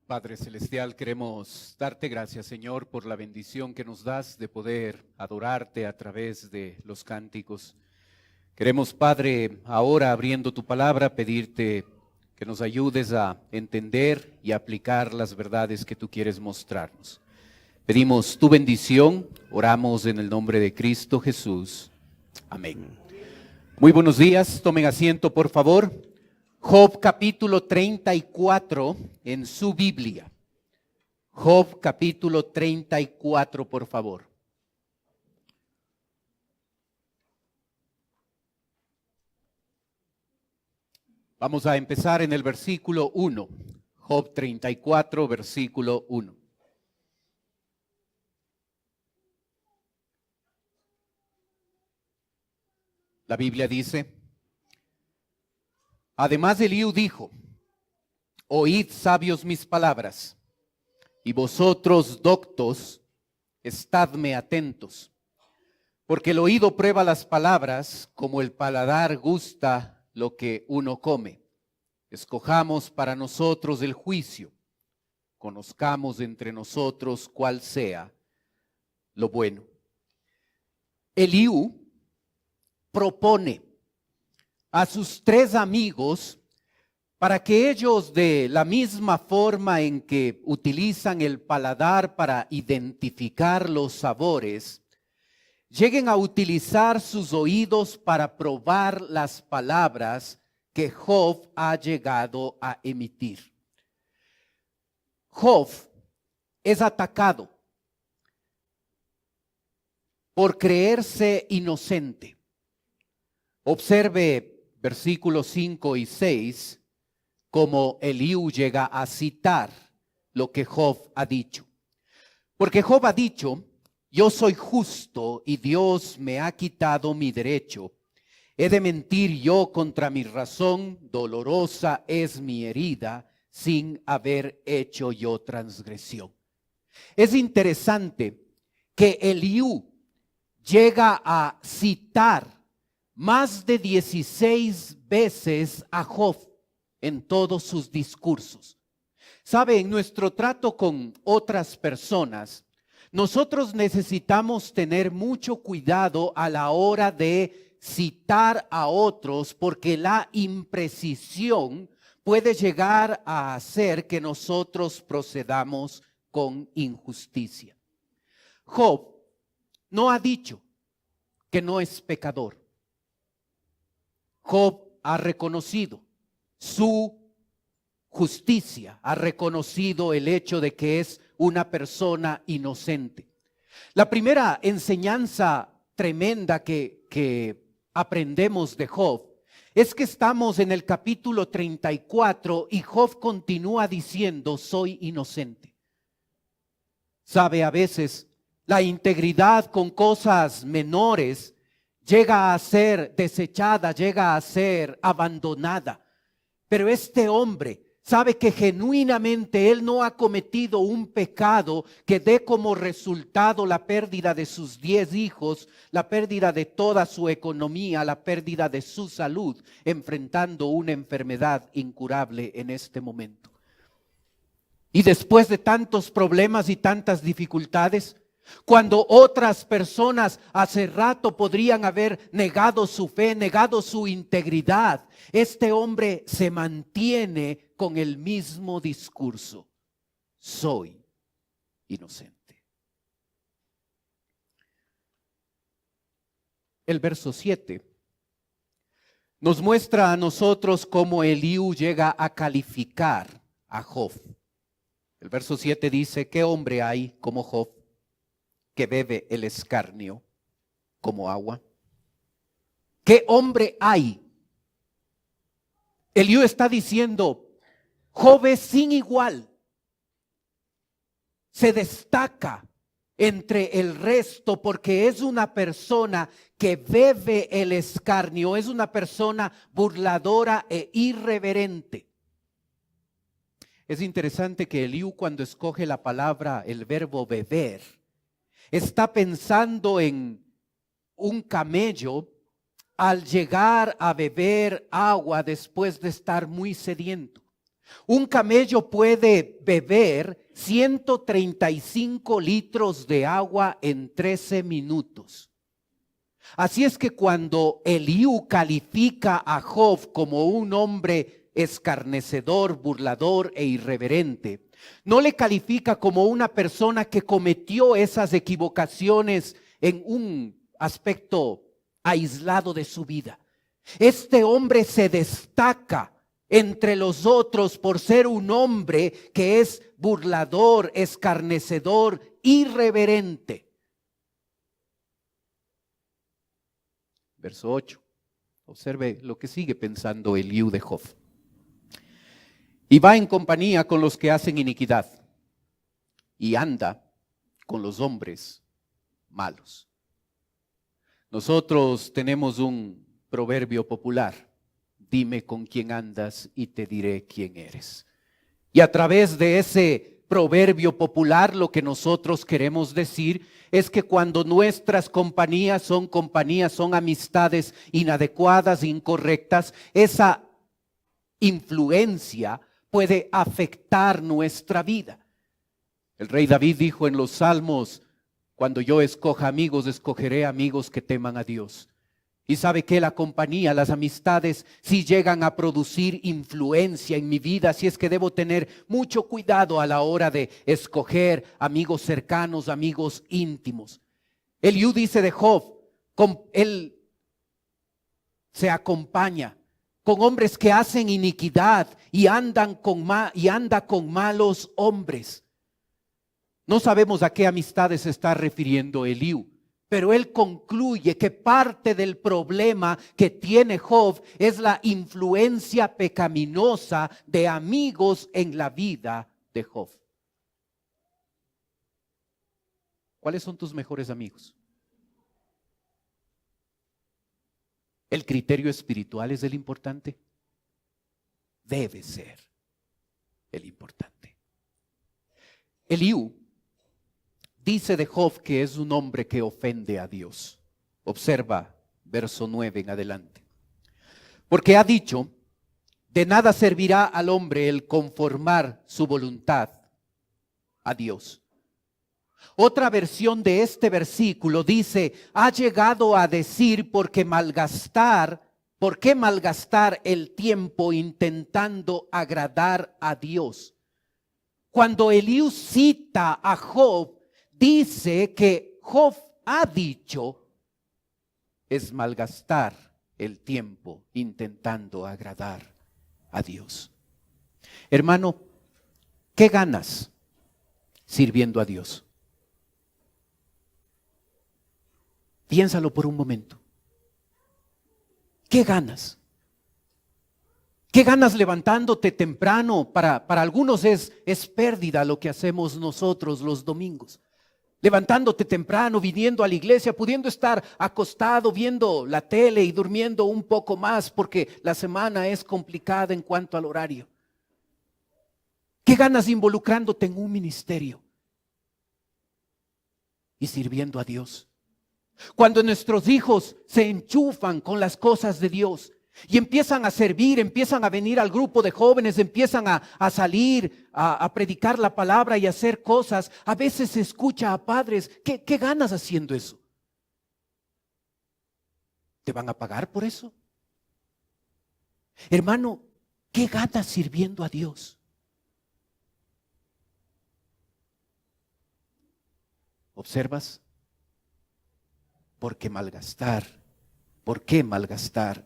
Padre Celestial, queremos darte gracias, Señor, por la bendición que nos das de poder adorarte a través de los cánticos. Queremos, Padre, ahora abriendo tu palabra, pedirte que nos ayudes a entender y aplicar las verdades que tú quieres mostrarnos. Pedimos tu bendición, oramos en el nombre de Cristo Jesús. Amén. Muy buenos días, tomen asiento por favor. Job capítulo 34 en su Biblia. Job capítulo 34, por favor. Vamos a empezar en el versículo 1. Job 34, versículo 1. La Biblia dice: además Eliú dijo: oíd, sabios, mis palabras, y vosotros, doctos, estadme atentos, porque el oído prueba las palabras, como el paladar gusta lo que uno come. Escojamos para nosotros el juicio, conozcamos entre nosotros cuál sea lo bueno. Eliú propone a sus tres amigos para que ellos, de la misma forma en que utilizan el paladar para identificar los sabores, lleguen a utilizar sus oídos para probar las palabras que Job ha llegado a emitir. Job es atacado por creerse inocente. Observe versículos 5 y 6, como Eliú llega a citar lo que Job ha dicho. Porque Job ha dicho: yo soy justo y Dios me ha quitado mi derecho. He de mentir yo contra mi razón, dolorosa es mi herida, sin haber hecho yo transgresión. Es interesante que Eliú llega a citar más de 16 veces a Job en todos sus discursos. Sabe, en nuestro trato con otras personas, nosotros necesitamos tener mucho cuidado a la hora de citar a otros, porque la imprecisión puede llegar a hacer que nosotros procedamos con injusticia. Job no ha dicho que no es pecador. Job ha reconocido su justicia, ha reconocido el hecho de que es una persona inocente. La primera enseñanza tremenda que aprendemos de Job es que estamos en el capítulo 34 y Job continúa diciendo: soy inocente. Sabe, a veces la integridad con cosas menores llega a ser desechada, llega a ser abandonada. Pero este hombre sabe que genuinamente él no ha cometido un pecado que dé como resultado la pérdida de sus 10 hijos, la pérdida de toda su economía, la pérdida de su salud, enfrentando una enfermedad incurable en este momento. Y después de tantos problemas y tantas dificultades, cuando otras personas hace rato podrían haber negado su fe, negado su integridad, este hombre se mantiene con el mismo discurso: soy inocente. El verso 7 nos muestra a nosotros cómo Eliú llega a calificar a Job. El verso 7 dice: ¿qué hombre hay como Job, que bebe el escarnio como agua? ¿Qué hombre hay? Eliú está diciendo: Job es sin igual. Se destaca entre el resto porque es una persona que bebe el escarnio, es una persona burladora e irreverente. Es interesante que Eliú, cuando escoge la palabra, el verbo beber, está pensando en un camello al llegar a beber agua después de estar muy sediento. Un camello puede beber 135 litros de agua en 13 minutos. Así es que cuando Eliú califica a Job como un hombre escarnecedor, burlador e irreverente, no le califica como una persona que cometió esas equivocaciones en un aspecto aislado de su vida. Este hombre se destaca entre los otros por ser un hombre que es burlador, escarnecedor, irreverente. Verso 8. Observe lo que sigue pensando Eliú de Job. Y va en compañía con los que hacen iniquidad, y anda con los hombres malos. Nosotros tenemos un proverbio popular: dime con quién andas y te diré quién eres. Y a través de ese proverbio popular, lo que nosotros queremos decir es que cuando nuestras compañías, son amistades inadecuadas, incorrectas, esa influencia puede afectar nuestra vida. El rey David dijo en los Salmos: cuando yo escoja amigos, escogeré amigos que teman a Dios. Y sabe que la compañía, las amistades, sí llegan a producir influencia en mi vida, así es que debo tener mucho cuidado a la hora de escoger amigos cercanos, amigos íntimos. Eliú dice de Job, él se acompaña con hombres que hacen iniquidad y anda con malos hombres. No sabemos a qué amistades se está refiriendo Eliú, pero él concluye que parte del problema que tiene Job es la influencia pecaminosa de amigos en la vida de Job. ¿Cuáles son tus mejores amigos? ¿El criterio espiritual es el importante? Debe ser el importante. Eliú dice de Job que es un hombre que ofende a Dios. Observa verso 9 en adelante. Porque ha dicho: de nada servirá al hombre el conformar su voluntad a Dios. Otra versión de este versículo dice: ha llegado a decir, ¿por qué malgastar el tiempo intentando agradar a Dios? Cuando Eliú cita a Job, dice que Job ha dicho, es malgastar el tiempo intentando agradar a Dios. Hermano, ¿qué ganas sirviendo a Dios? Piénsalo por un momento. ¿Qué ganas? ¿Qué ganas levantándote temprano? Para algunos es pérdida lo que hacemos nosotros los domingos. Levantándote temprano, viniendo a la iglesia, pudiendo estar acostado viendo la tele y durmiendo un poco más porque la semana es complicada en cuanto al horario. ¿Qué ganas involucrándote en un ministerio y sirviendo a Dios? Cuando nuestros hijos se enchufan con las cosas de Dios y empiezan a servir, empiezan a venir al grupo de jóvenes, empiezan a salir, a predicar la palabra y a hacer cosas. A veces se escucha a padres: ¿qué ganas haciendo eso? ¿Te van a pagar por eso? Hermano, ¿qué ganas sirviendo a Dios? ¿Observas? ¿Por qué malgastar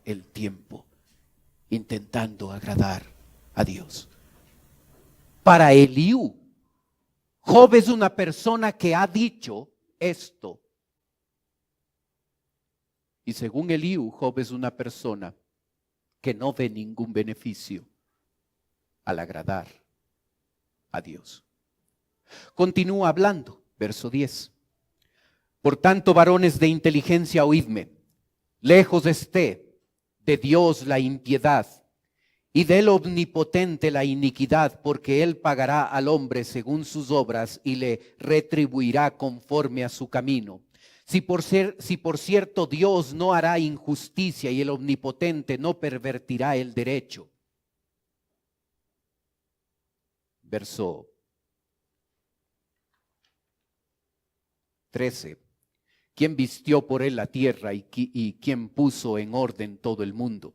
el tiempo intentando agradar a Dios? Para Eliú, Job es una persona que ha dicho esto. Y según Eliú, Job es una persona que no ve ningún beneficio al agradar a Dios. Continúa hablando, verso 10. Por tanto, varones de inteligencia, oídme. Lejos esté de Dios la impiedad y del Omnipotente la iniquidad, porque Él pagará al hombre según sus obras y le retribuirá conforme a su camino. Si por cierto Dios no hará injusticia y el Omnipotente no pervertirá el derecho. verso 13. ¿Quién vistió por él la tierra y quién puso en orden todo el mundo?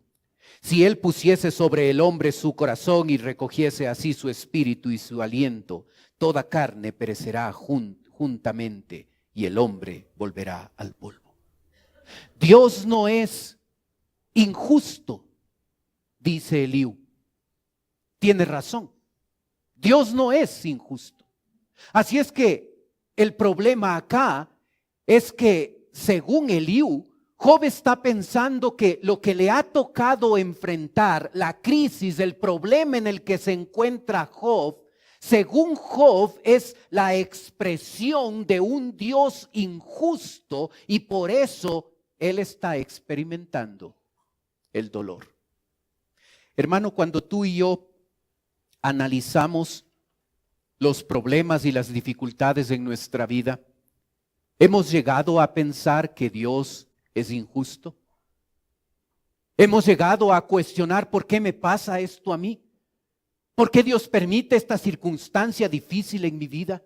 Si él pusiese sobre el hombre su corazón y recogiese así su espíritu y su aliento, toda carne perecerá juntamente y el hombre volverá al polvo. Dios no es injusto, dice Eliú. Tiene razón. Dios no es injusto. Así es que el problema acá es que, según Eliú, Job está pensando que lo que le ha tocado enfrentar, la crisis, el problema en el que se encuentra Job, según Job, es la expresión de un Dios injusto y por eso él está experimentando el dolor. Hermano, cuando tú y yo analizamos los problemas y las dificultades en nuestra vida, ¿hemos llegado a pensar que Dios es injusto? ¿Hemos llegado a cuestionar por qué me pasa esto a mí? ¿Por qué Dios permite esta circunstancia difícil en mi vida?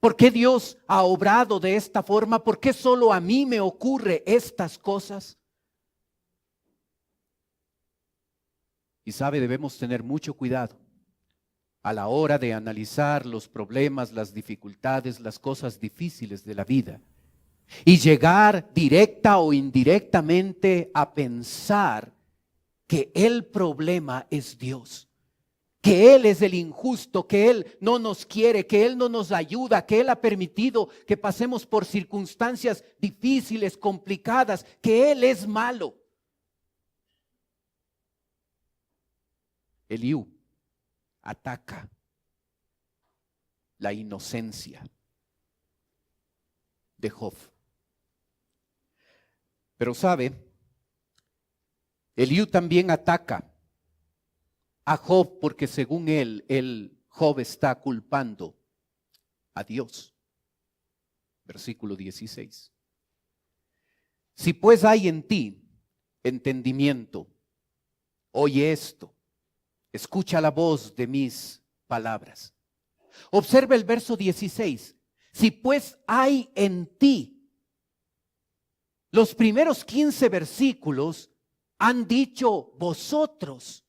¿Por qué Dios ha obrado de esta forma? ¿Por qué solo a mí me ocurre estas cosas? Y sabe, debemos tener mucho cuidado a la hora de analizar los problemas, las dificultades, las cosas difíciles de la vida y llegar directa o indirectamente a pensar que el problema es Dios, que Él es el injusto, que Él no nos quiere, que Él no nos ayuda, que Él ha permitido que pasemos por circunstancias difíciles, complicadas, que Él es malo. Eliú ataca la inocencia de Job. Pero sabe, Eliú también ataca a Job porque según él, Job está culpando a Dios. Versículo 16. Si pues hay en ti entendimiento, oye esto. Escucha la voz de mis palabras. Observa el verso 16. Si pues hay en ti. Los primeros 15 versículos han dicho vosotros.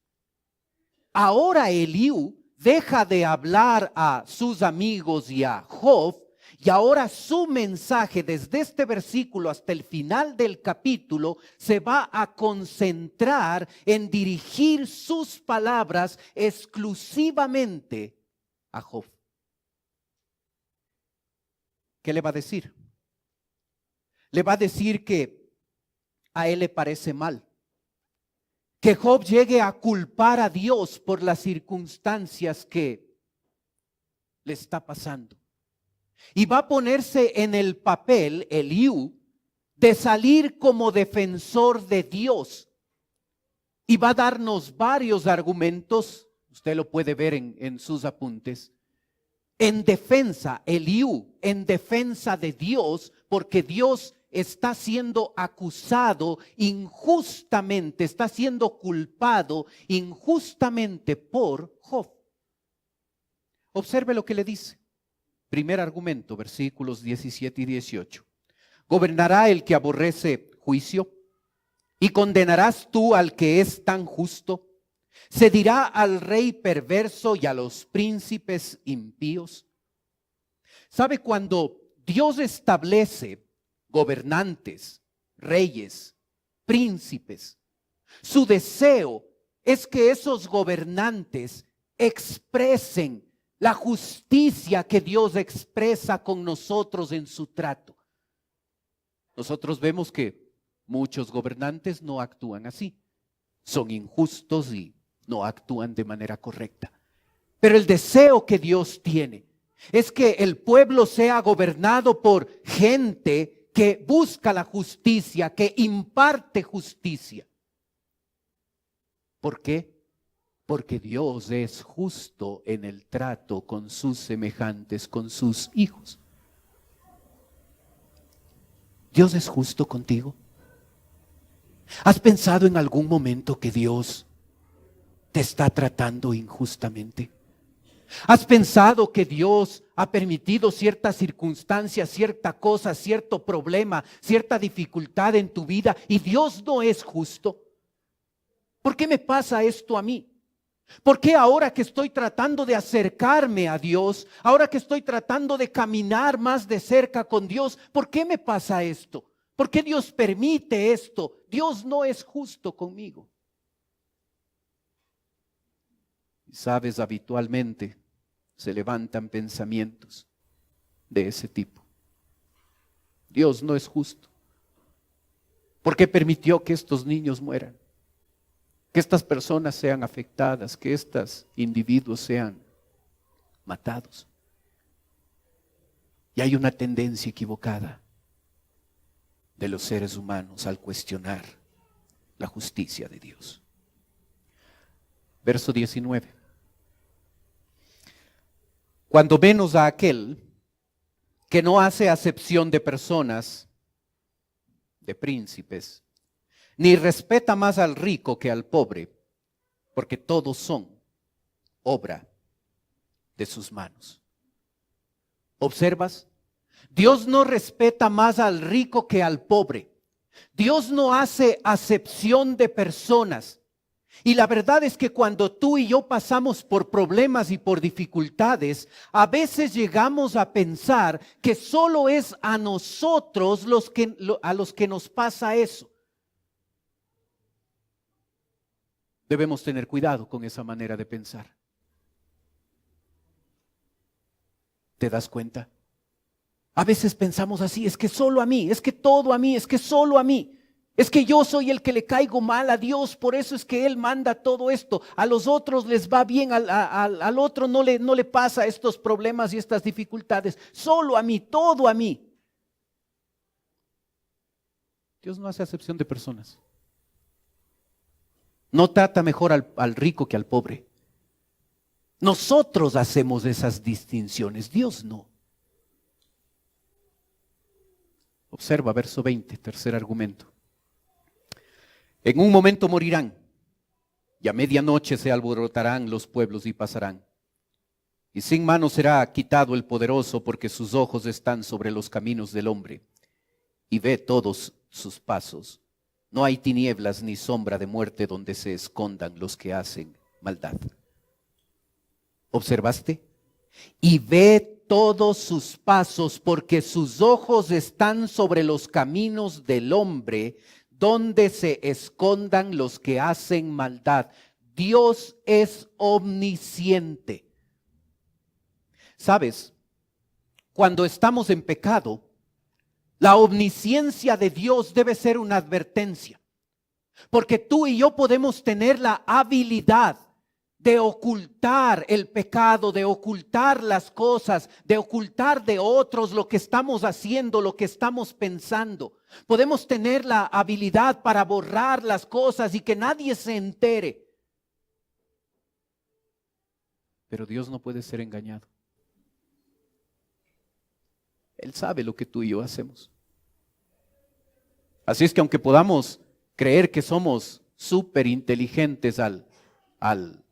Ahora Eliú deja de hablar a sus amigos y a Job. Y ahora su mensaje desde este versículo hasta el final del capítulo se va a concentrar en dirigir sus palabras exclusivamente a Job. ¿Qué le va a decir? Le va a decir que a él le parece mal que Job llegue a culpar a Dios por las circunstancias que le está pasando. Y va a ponerse en el papel, Eliú, de salir como defensor de Dios. Y va a darnos varios argumentos, usted lo puede ver en sus apuntes, en defensa, Eliú, en defensa de Dios, porque Dios está siendo acusado injustamente, está siendo culpado injustamente por Job. Observe lo que le dice. Primer argumento, versículos 17 y 18. ¿Gobernará el que aborrece juicio? ¿Y condenarás tú al que es tan justo? ¿Se dirá al rey perverso y a los príncipes impíos? ¿Sabe cuando Dios establece gobernantes, reyes, príncipes? Su deseo es que esos gobernantes expresen la justicia que Dios expresa con nosotros en su trato. Nosotros vemos que muchos gobernantes no actúan así. Son injustos y no actúan de manera correcta. Pero el deseo que Dios tiene es que el pueblo sea gobernado por gente que busca la justicia, que imparte justicia. ¿Por qué? Porque Dios es justo en el trato con sus semejantes, con sus hijos. ¿Dios es justo contigo? ¿Has pensado en algún momento que Dios te está tratando injustamente? ¿Has pensado que Dios ha permitido ciertas circunstancias, cierta cosa, cierto problema, cierta dificultad en tu vida y Dios no es justo? ¿Por qué me pasa esto a mí? ¿Por qué ahora que estoy tratando de acercarme a Dios, ahora que estoy tratando de caminar más de cerca con Dios, por qué me pasa esto? ¿Por qué Dios permite esto? Dios no es justo conmigo. Y sabes, habitualmente se levantan pensamientos de ese tipo. Dios no es justo. ¿Por qué permitió que estos niños mueran? Que estas personas sean afectadas, que estos individuos sean matados. Y hay una tendencia equivocada de los seres humanos al cuestionar la justicia de Dios. Verso 19. Cuando menos a aquel que no hace acepción de personas, de príncipes, ni respeta más al rico que al pobre, porque todos son obra de sus manos. ¿Observas? Dios no respeta más al rico que al pobre. Dios no hace acepción de personas. Y la verdad es que cuando tú y yo pasamos por problemas y por dificultades, a veces llegamos a pensar que solo es a nosotros a los que nos pasa eso. Debemos tener cuidado con esa manera de pensar. ¿Te das cuenta? A veces pensamos así, es que solo a mí, es que todo a mí, es que solo a mí. Es que yo soy el que le caigo mal a Dios, por eso es que Él manda todo esto. A los otros les va bien, al otro no le pasa estos problemas y estas dificultades. Solo a mí, todo a mí. Dios no hace acepción de personas. No trata mejor al rico que al pobre. Nosotros hacemos esas distinciones, Dios no. Observa verso 20, tercer argumento. En un momento morirán, y a medianoche se alborotarán los pueblos y pasarán. Y sin mano será quitado el poderoso, porque sus ojos están sobre los caminos del hombre, y ve todos sus pasos. No hay tinieblas ni sombra de muerte donde se escondan los que hacen maldad. ¿Observaste? Y ve todos sus pasos, porque sus ojos están sobre los caminos del hombre, donde se escondan los que hacen maldad. Dios es omnisciente. ¿Sabes? Cuando estamos en pecado, la omnisciencia de Dios debe ser una advertencia, porque tú y yo podemos tener la habilidad de ocultar el pecado, de ocultar las cosas, de ocultar de otros lo que estamos haciendo, lo que estamos pensando. Podemos tener la habilidad para borrar las cosas y que nadie se entere. Pero Dios no puede ser engañado. Él sabe lo que tú y yo hacemos. Así es que aunque podamos creer que somos súper inteligentes al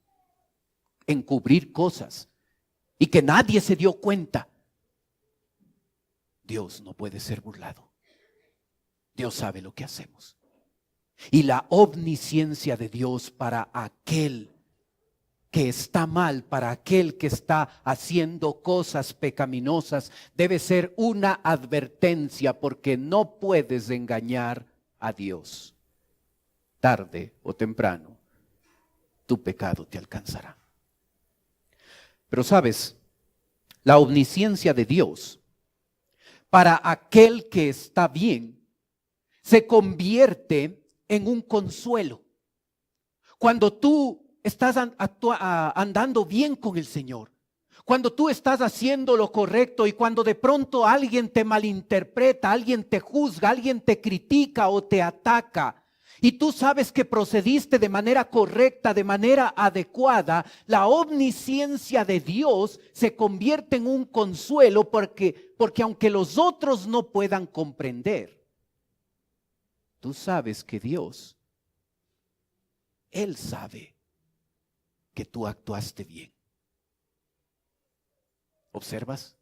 encubrir cosas y que nadie se dio cuenta, Dios no puede ser burlado. Dios sabe lo que hacemos. Y la omnisciencia de Dios para aquel que está mal, para aquel que está haciendo cosas pecaminosas, debe ser una advertencia, porque no puedes engañar a Dios. Tarde o temprano, tu pecado te alcanzará. Pero sabes, la omnisciencia de Dios para aquel que está bien se convierte en un consuelo. Cuando tú estás andando bien con el Señor, cuando tú estás haciendo lo correcto y cuando de pronto alguien te malinterpreta, alguien te juzga, alguien te critica o te ataca, y tú sabes que procediste de manera correcta, de manera adecuada, la omnisciencia de Dios se convierte en un consuelo, porque aunque los otros no puedan comprender, tú sabes que Dios, Él sabe que tú actuaste bien. ¿Observas?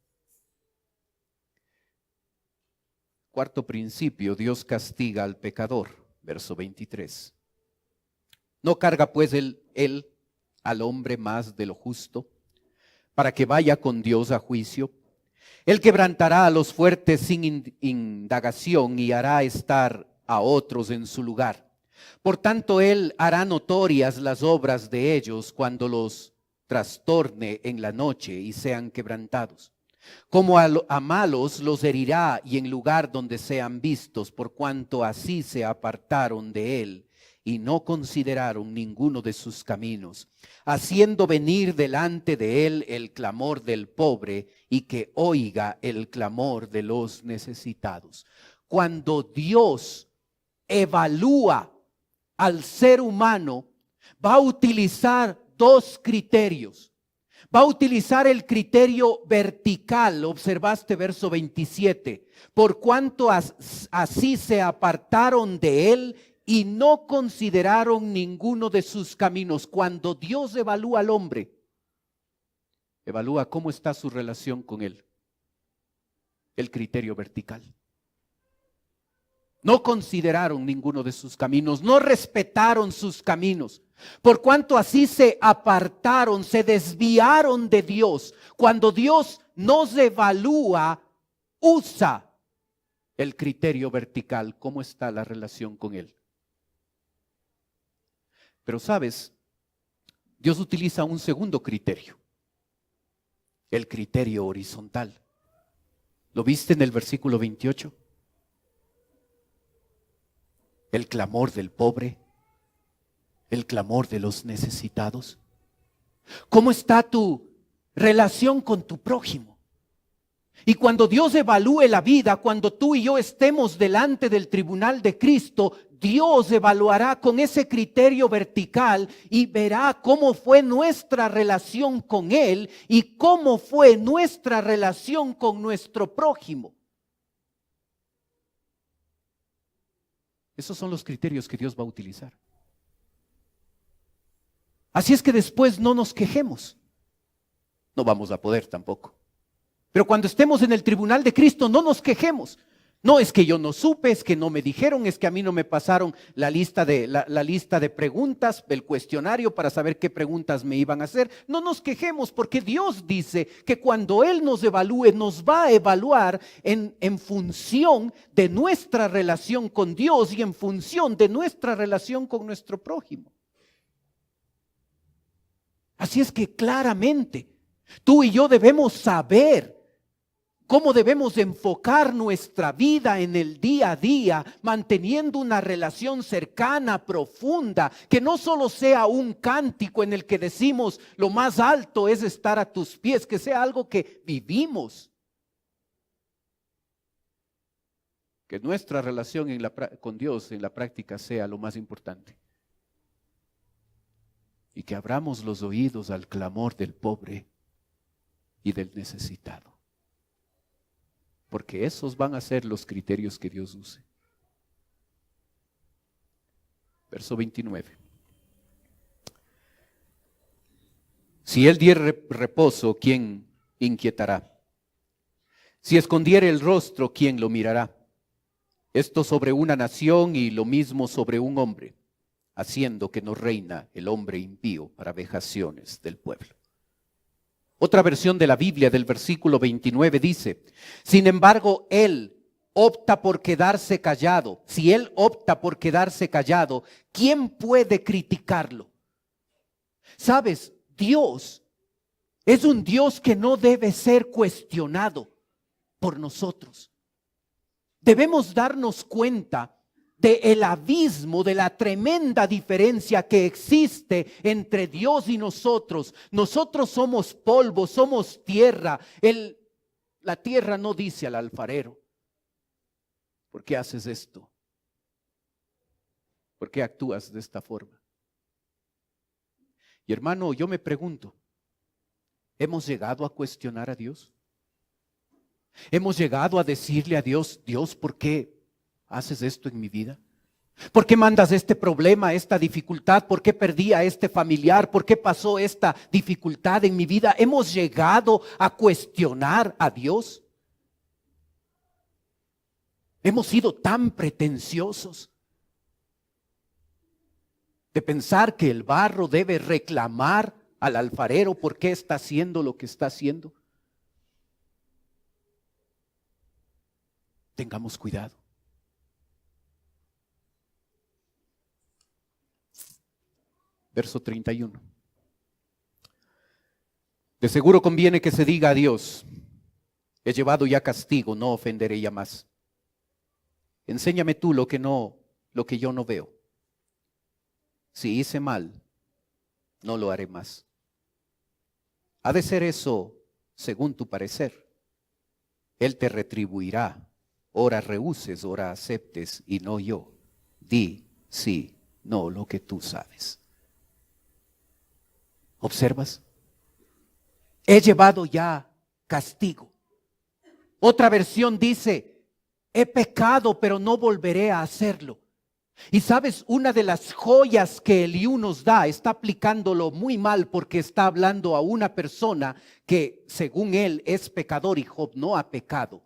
Cuarto principio, Dios castiga al pecador, verso 23. No carga pues él al hombre más de lo justo, para que vaya con Dios a juicio. Él quebrantará a los fuertes sin indagación y hará estar a otros en su lugar. Por tanto, él hará notorias las obras de ellos cuando los trastorne en la noche y sean quebrantados. Como a malos los herirá y en lugar donde sean vistos, por cuanto así se apartaron de él y no consideraron ninguno de sus caminos, haciendo venir delante de él el clamor del pobre y que oiga el clamor de los necesitados. Cuando Dios evalúa al ser humano, va a utilizar dos criterios. Va a utilizar el criterio vertical, observaste verso 27, por cuanto así se apartaron de él y no consideraron ninguno de sus caminos. Cuando Dios evalúa al hombre, evalúa cómo está su relación con él. El criterio vertical. No consideraron ninguno de sus caminos, no respetaron sus caminos. Por cuanto así se apartaron, se desviaron de Dios. Cuando Dios nos evalúa, usa el criterio vertical. ¿Cómo está la relación con él? Pero sabes, Dios utiliza un segundo criterio, el criterio horizontal. ¿Lo viste en el versículo 28? El clamor del pobre, el clamor de los necesitados. ¿Cómo está tu relación con tu prójimo? Y cuando Dios evalúe la vida, cuando tú y yo estemos delante del tribunal de Cristo, Dios evaluará con ese criterio vertical y verá cómo fue nuestra relación con Él y cómo fue nuestra relación con nuestro prójimo. Esos son los criterios que Dios va a utilizar. Así es que después no nos quejemos. No vamos a poder tampoco. Pero cuando estemos en el tribunal de Cristo, no nos quejemos. No es que yo no supe, es que no me dijeron, es que a mí no me pasaron la lista de preguntas, el cuestionario para saber qué preguntas me iban a hacer. No nos quejemos porque Dios dice que cuando Él nos evalúe, nos va a evaluar en función de nuestra relación con Dios y en función de nuestra relación con nuestro prójimo. Así es que claramente tú y yo debemos saber cómo debemos enfocar nuestra vida en el día a día, manteniendo una relación cercana, profunda, que no solo sea un cántico en el que decimos lo más alto es estar a tus pies, que sea algo que vivimos. Que nuestra relación con Dios en la práctica sea lo más importante. Y que abramos los oídos al clamor del pobre y del necesitado. Porque esos van a ser los criterios que Dios use. Verso 29. Si Él diere reposo, ¿quién inquietará? Si escondiere el rostro, ¿quién lo mirará? Esto sobre una nación y lo mismo sobre un hombre, haciendo que no reina el hombre impío para vejaciones del pueblo. Otra versión de la Biblia del versículo 29 dice, sin embargo, Él opta por quedarse callado. Si Él opta por quedarse callado, ¿quién puede criticarlo? ¿Sabes? Dios es un Dios que no debe ser cuestionado por nosotros. Debemos darnos cuenta del abismo, de la tremenda diferencia que existe entre Dios y nosotros. Nosotros somos polvo, somos tierra. La tierra no dice al alfarero, ¿por qué haces esto? ¿Por qué actúas de esta forma? Y hermano, yo me pregunto, ¿hemos llegado a cuestionar a Dios? ¿Hemos llegado a decirle a Dios, Dios, ¿por qué haces esto en mi vida? ¿Por qué mandas este problema, esta dificultad? ¿Por qué perdí a este familiar? ¿Por qué pasó esta dificultad en mi vida? ¿Hemos llegado a cuestionar a Dios? Hemos sido tan pretenciosos de pensar que el barro debe reclamar al alfarero por qué está haciendo lo que está haciendo. Tengamos cuidado. Verso 31. De seguro conviene que se diga a Dios: he llevado ya castigo, no ofenderé ya más. Enséñame tú lo que yo no veo. Si hice mal, no lo haré más. Ha de ser eso según tu parecer. Él te retribuirá, ora rehuses, ora aceptes, y no yo. Di sí, no lo que tú sabes. ¿Observas? He llevado ya castigo. Otra versión dice: he pecado, pero no volveré a hacerlo. Y sabes, una de las joyas que Eliú nos da, está aplicándolo muy mal porque está hablando a una persona que según él es pecador y Job no ha pecado.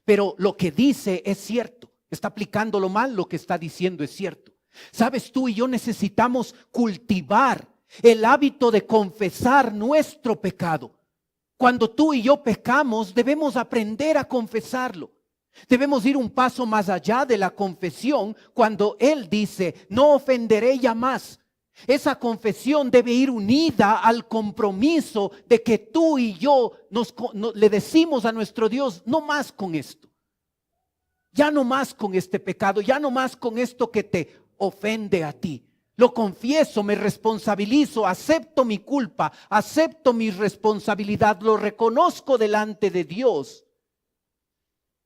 Pero lo que dice es cierto, está aplicándolo mal, lo que está diciendo es cierto. Sabes, tú y yo necesitamos cultivar el hábito de confesar nuestro pecado. Cuando tú y yo pecamos, debemos aprender a confesarlo. Debemos ir un paso más allá de la confesión cuando Él dice: no ofenderé ya más. Esa confesión debe ir unida al compromiso de que tú y yo le decimos a nuestro Dios: no más con esto. Ya no más con este pecado, ya no más con esto que te ofende a ti. Lo confieso, me responsabilizo, acepto mi culpa, acepto mi responsabilidad, lo reconozco delante de Dios.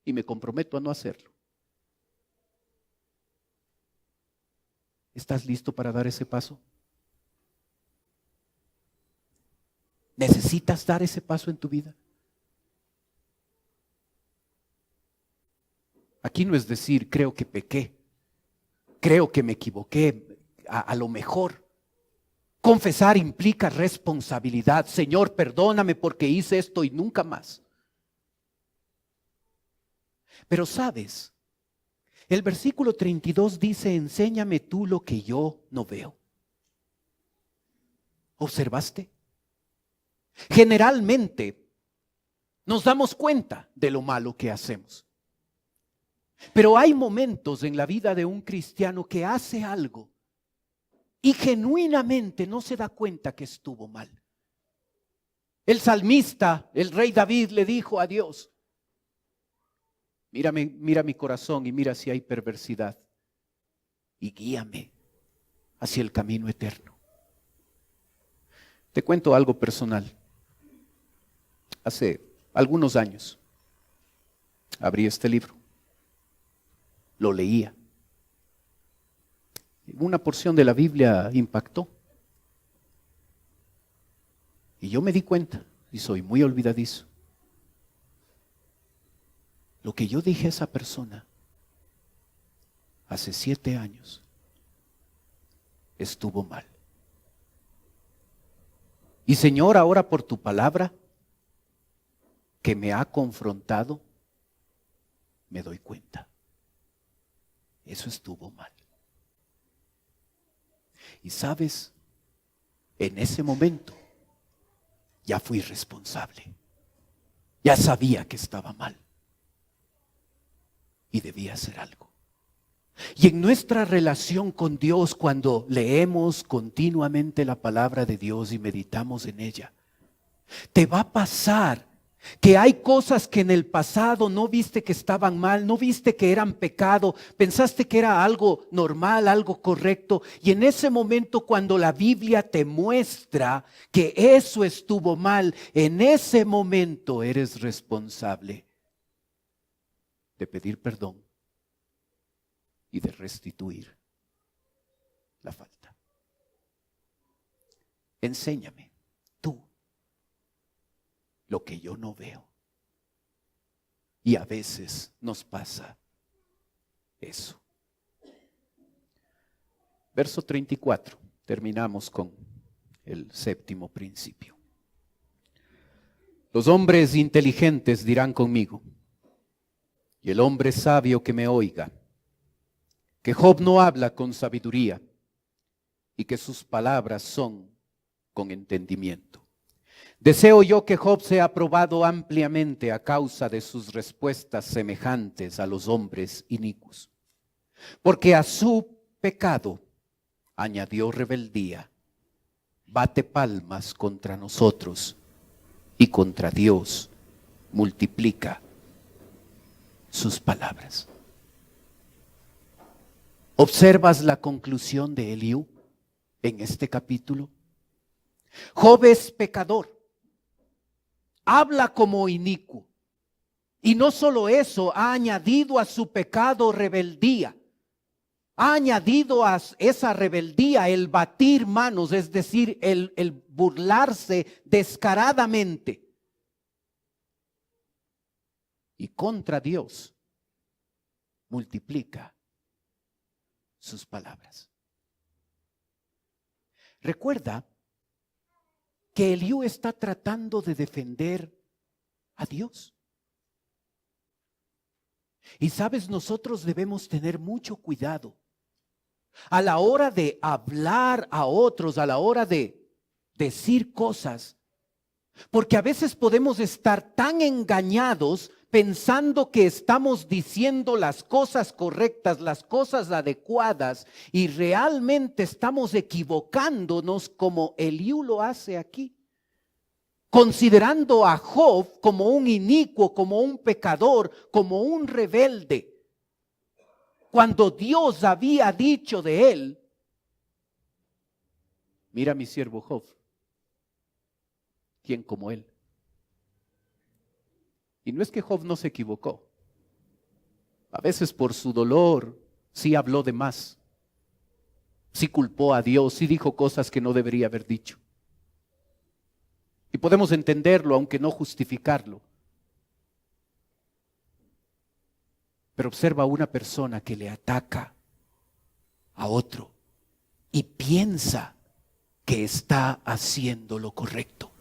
Y me comprometo a no hacerlo. ¿Estás listo para dar ese paso? ¿Necesitas dar ese paso en tu vida? Aquí no es decir: creo que pequé, creo que me equivoqué, a lo mejor. Confesar implica responsabilidad. Señor, perdóname porque hice esto y nunca más. Pero sabes, el versículo 32 dice: enséñame tú lo que yo no veo. ¿Observaste? Generalmente nos damos cuenta de lo malo que hacemos. Pero hay momentos en la vida de un cristiano que hace algo y genuinamente no se da cuenta que estuvo mal. El salmista, el rey David, le dijo a Dios: mira mi corazón y mira si hay perversidad y guíame hacia el camino eterno. Te cuento algo personal. Hace algunos años abrí este libro, lo leía. Una porción de la Biblia impactó. Y yo me di cuenta, y soy muy olvidadizo, lo que yo dije a esa persona hace 7 años estuvo mal. Y Señor, ahora por tu palabra que me ha confrontado, me doy cuenta. Eso estuvo mal. Y sabes, en ese momento ya fui responsable. Ya sabía que estaba mal. Y debía hacer algo. Y en nuestra relación con Dios, cuando leemos continuamente la palabra de Dios y meditamos en ella, te va a pasar que hay cosas que en el pasado no viste que estaban mal, no viste que eran pecado, pensaste que era algo normal, algo correcto, y en ese momento cuando la Biblia te muestra que eso estuvo mal, en ese momento eres responsable de pedir perdón y de restituir la falta. Enséñame tú lo que yo no veo. Y a veces nos pasa eso. Verso 34. Terminamos con el séptimo principio. Los hombres inteligentes dirán conmigo, y el hombre sabio que me oiga, que Job no habla con sabiduría y que sus palabras son con entendimiento. Deseo yo que Job sea probado ampliamente a causa de sus respuestas semejantes a los hombres inicuos, porque a su pecado añadió rebeldía, bate palmas contra nosotros y contra Dios multiplica sus palabras. ¿Observas la conclusión de Eliú en este capítulo? Job es pecador, habla como inicuo, y no solo eso, ha añadido a su pecado rebeldía. Ha añadido a esa rebeldía el batir manos, es decir, el burlarse descaradamente. Y contra Dios multiplica sus palabras. Recuerda que Eliú está tratando de defender a Dios. Y sabes, nosotros debemos tener mucho cuidado a la hora de hablar a otros, a la hora de decir cosas, porque a veces podemos estar tan engañados pensando que estamos diciendo las cosas correctas, las cosas adecuadas, y realmente estamos equivocándonos como Eliú lo hace aquí, considerando a Job como un inicuo, como un pecador, como un rebelde, cuando Dios había dicho de él: mira mi siervo Job, ¿quién como él? Y no es que Job no se equivocó. A veces por su dolor sí habló de más, sí culpó a Dios, sí dijo cosas que no debería haber dicho. Y podemos entenderlo, aunque no justificarlo. Pero observa a una persona que le ataca a otro y piensa que está haciendo lo correcto.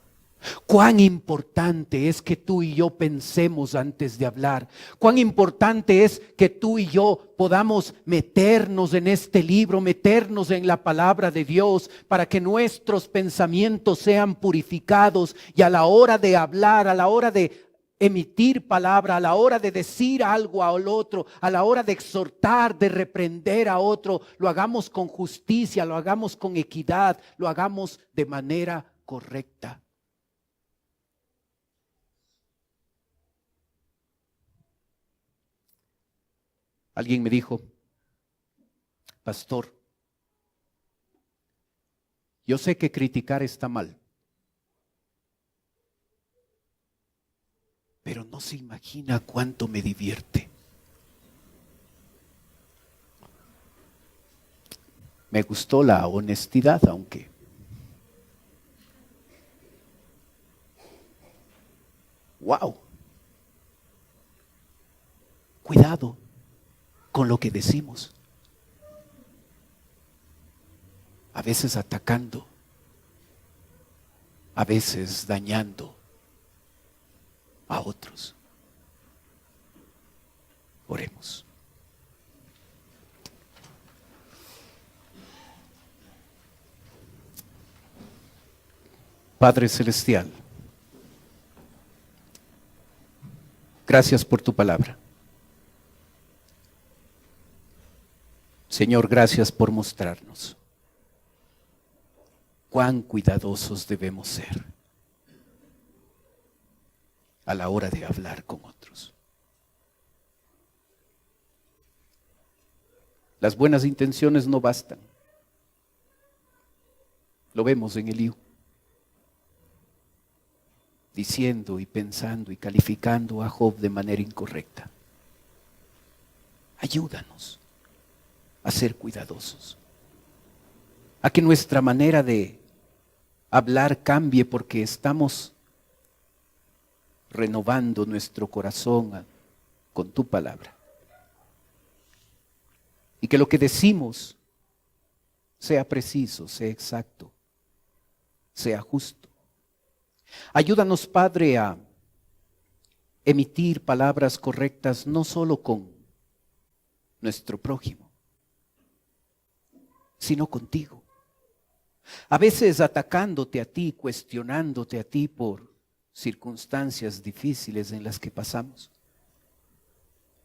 Cuán importante es que tú y yo pensemos antes de hablar. Cuán importante es que tú y yo podamos meternos en este libro, meternos en la palabra de Dios, para que nuestros pensamientos sean purificados, y a la hora de hablar, a la hora de emitir palabra, a la hora de decir algo al otro, a la hora de exhortar, de reprender a otro, lo hagamos con justicia, lo hagamos con equidad, lo hagamos de manera correcta. Alguien me dijo: pastor, yo sé que criticar está mal, pero no se imagina cuánto me divierte. Me gustó la honestidad, aunque wow. Cuidado con lo que decimos. A veces atacando, a veces dañando a otros. Oremos. Padre Celestial, gracias por tu palabra. Señor, gracias por mostrarnos cuán cuidadosos debemos ser a la hora de hablar con otros. Las buenas intenciones no bastan. Lo vemos en Eliú, diciendo y pensando y calificando a Job de manera incorrecta. Ayúdanos a ser cuidadosos, a que nuestra manera de hablar cambie, porque estamos renovando nuestro corazón con tu palabra. Y que lo que decimos sea preciso, sea exacto, sea justo. Ayúdanos, Padre, a emitir palabras correctas no solo con nuestro prójimo, sino contigo. A veces atacándote a ti, cuestionándote a ti por circunstancias difíciles en las que pasamos.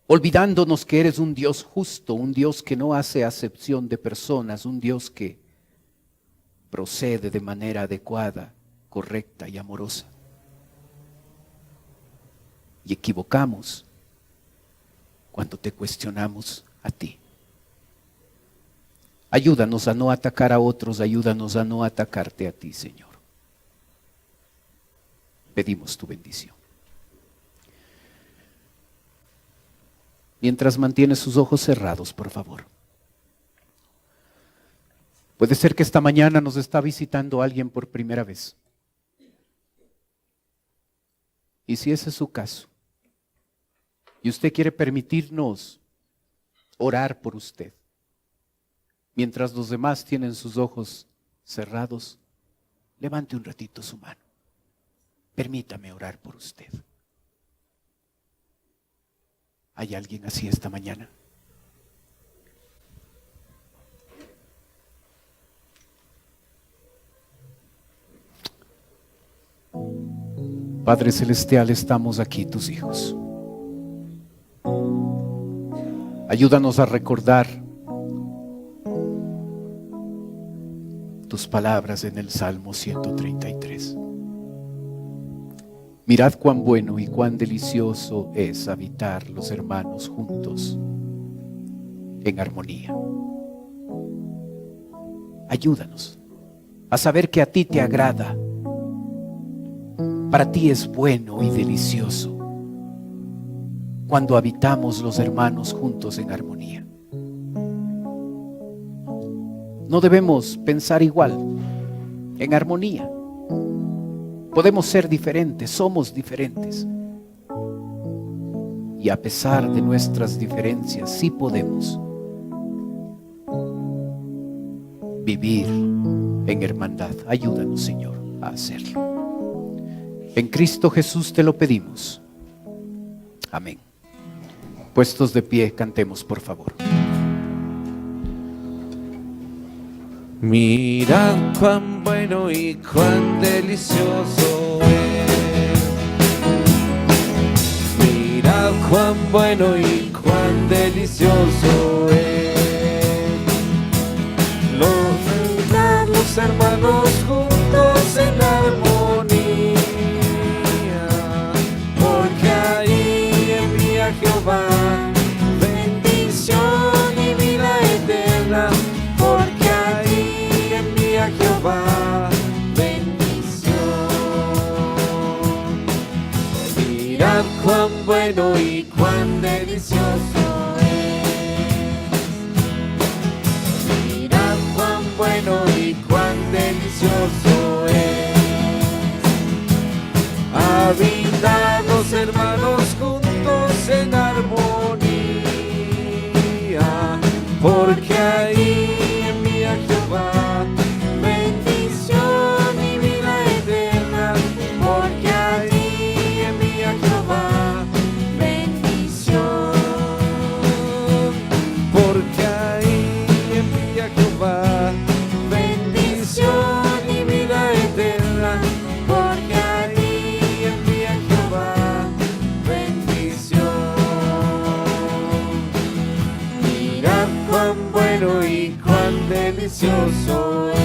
Olvidándonos que eres un Dios justo, un Dios que no hace acepción de personas, un Dios que procede de manera adecuada, correcta y amorosa. Y equivocamos cuando te cuestionamos a ti. Ayúdanos a no atacar a otros, ayúdanos a no atacarte a ti, Señor. Pedimos tu bendición. Mientras mantiene sus ojos cerrados, por favor. Puede ser que esta mañana nos está visitando alguien por primera vez. Y si ese es su caso, y usted quiere permitirnos orar por usted, mientras los demás tienen sus ojos cerrados, levante un ratito su mano. Permítame orar por usted. ¿Hay alguien así esta mañana? Padre Celestial, estamos aquí, tus hijos. Ayúdanos a recordar tus palabras en el Salmo 133. Mirad cuán bueno y cuán delicioso es habitar los hermanos juntos en armonía. Ayúdanos a saber que a ti te agrada. Para ti es bueno y delicioso cuando habitamos los hermanos juntos en armonía. No debemos pensar igual, en armonía. Podemos ser diferentes, somos diferentes. Y a pesar de nuestras diferencias, sí podemos vivir en hermandad. Ayúdanos, Señor, a hacerlo. En Cristo Jesús te lo pedimos. Amén. Puestos de pie, cantemos, por favor. Mirad cuán bueno y cuán delicioso es. Mirad cuán bueno y cuán delicioso es. Los hermanos juntos en armonía, porque ahí envía Jehová bendición y vida eterna. Porque ahí envía Jehová bendición. Mirad cuán bueno y cuán delicioso es. Mirad cuán bueno y cuán delicioso es. Habitar los hermanos juntos en armonía, porque ahí envía Jehová bendición y vida eterna. Porque ahí envía Jehová bendición. Porque ahí envía Jehová bendición y vida eterna. Porque ahí envía Jehová bendición. Mirad cuán bueno y cuán delicioso es.